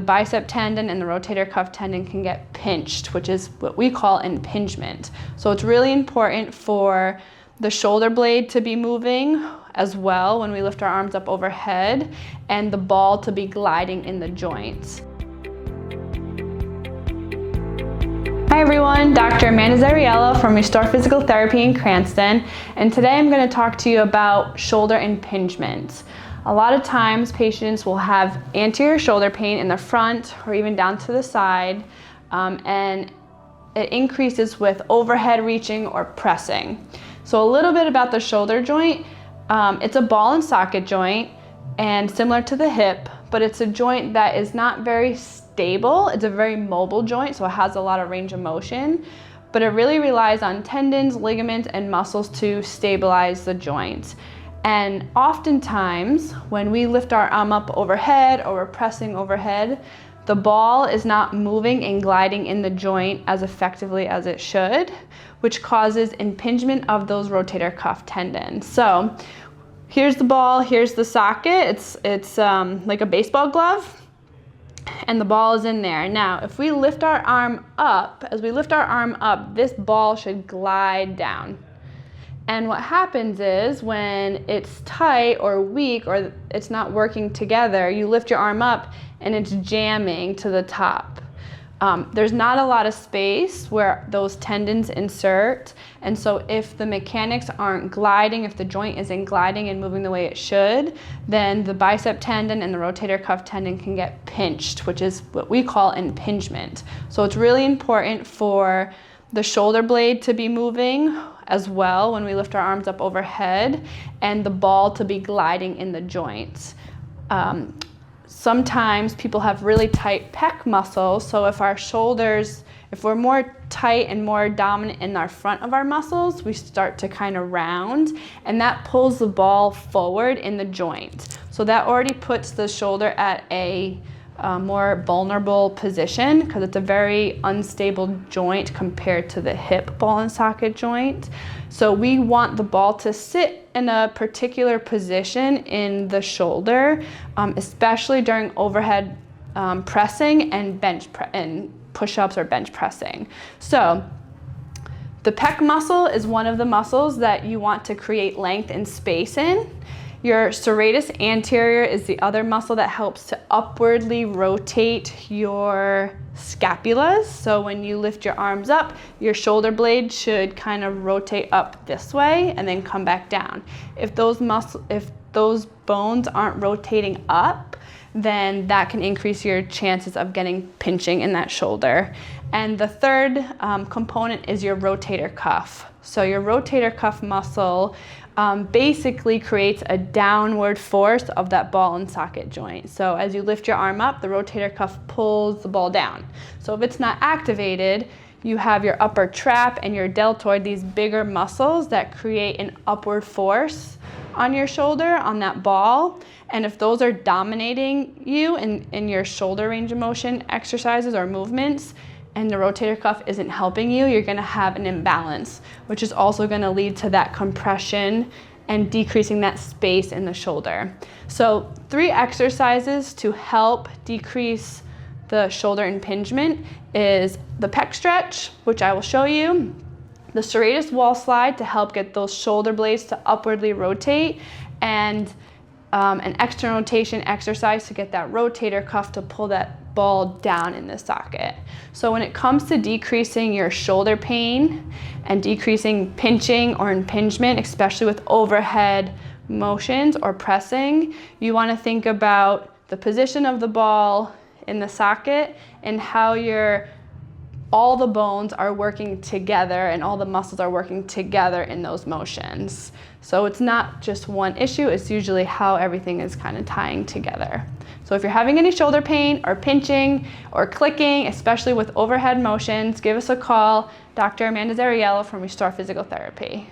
bicep tendon and the rotator cuff tendon can get pinched, which is what we call impingement. So it's really important for the shoulder blade to be moving as well when we lift our arms up overhead, and the ball to be gliding in the joints. Hi everyone, Dr. Amanda Zariello from Restore Physical Therapy in Cranston, and today I'm going to talk to you about shoulder impingement. A lot of times patients will have anterior shoulder pain in the front or even down to the side, and it increases with overhead reaching or pressing. So a little bit about the shoulder joint. It's a ball and socket joint and similar to the hip, but it's a joint that is not very stable. It's a very mobile joint, so it has a lot of range of motion, but it really relies on tendons, ligaments, and muscles to stabilize the joint. And oftentimes, when we lift our arm up overhead or we're pressing overhead, the ball is not moving and gliding in the joint as effectively as it should, which causes impingement of those rotator cuff tendons. So here's the ball, here's the socket. It's like a baseball glove, and the ball is in there. Now, if we lift our arm up, as we lift our arm up, this ball should glide down. And what happens is when it's tight or weak or it's not working together, you lift your arm up and it's jamming to the top. There's not a lot of space where those tendons insert, and so if the mechanics aren't gliding, if the joint isn't gliding and moving the way it should, then the bicep tendon and the rotator cuff tendon can get pinched, which is what we call impingement. So it's really important for the shoulder blade to be moving as well when we lift our arms up overhead, and the ball to be gliding in the joints. Sometimes people have really tight pec muscles, so if our shoulders, if we're more tight and more dominant in our front of our muscles, we start to kind of round, and that pulls the ball forward in the joint. So that already puts the shoulder at a more vulnerable position because it's a very unstable joint compared to the hip ball and socket joint. So we want the ball to sit in a particular position in the shoulder, especially during overhead pressing and and push-ups or bench pressing. So the pec muscle is one of the muscles that you want to create length and space in. Your serratus anterior is the other muscle that helps to upwardly rotate your scapulas. So when you lift your arms up, your shoulder blade should kind of rotate up this way and then come back down. If those bones aren't rotating up, then that can increase your chances of getting pinching in that shoulder. And the third component is your rotator cuff. So your rotator cuff muscle basically creates a downward force of that ball and socket joint. So as you lift your arm up, the rotator cuff pulls the ball down. So if it's not activated, you have your upper trap and your deltoid, these bigger muscles that create an upward force on your shoulder, on that ball. And if those are dominating you in your shoulder range of motion exercises or movements, and the rotator cuff isn't helping you, you're gonna have an imbalance, which is also gonna lead to that compression and decreasing that space in the shoulder. So 3 exercises to help decrease the shoulder impingement is the pec stretch, which I will show you, the serratus wall slide to help get those shoulder blades to upwardly rotate, and an external rotation exercise to get that rotator cuff to pull that ball down in the socket. So when it comes to decreasing your shoulder pain and decreasing pinching or impingement, especially with overhead motions or pressing, you want to think about the position of the ball in the socket and how all the bones are working together and all the muscles are working together in those motions. So it's not just one issue, it's usually how everything is kind of tying together. So if you're having any shoulder pain or pinching or clicking, especially with overhead motions, give us a call, Dr. Amanda Zariello from Restore Physical Therapy.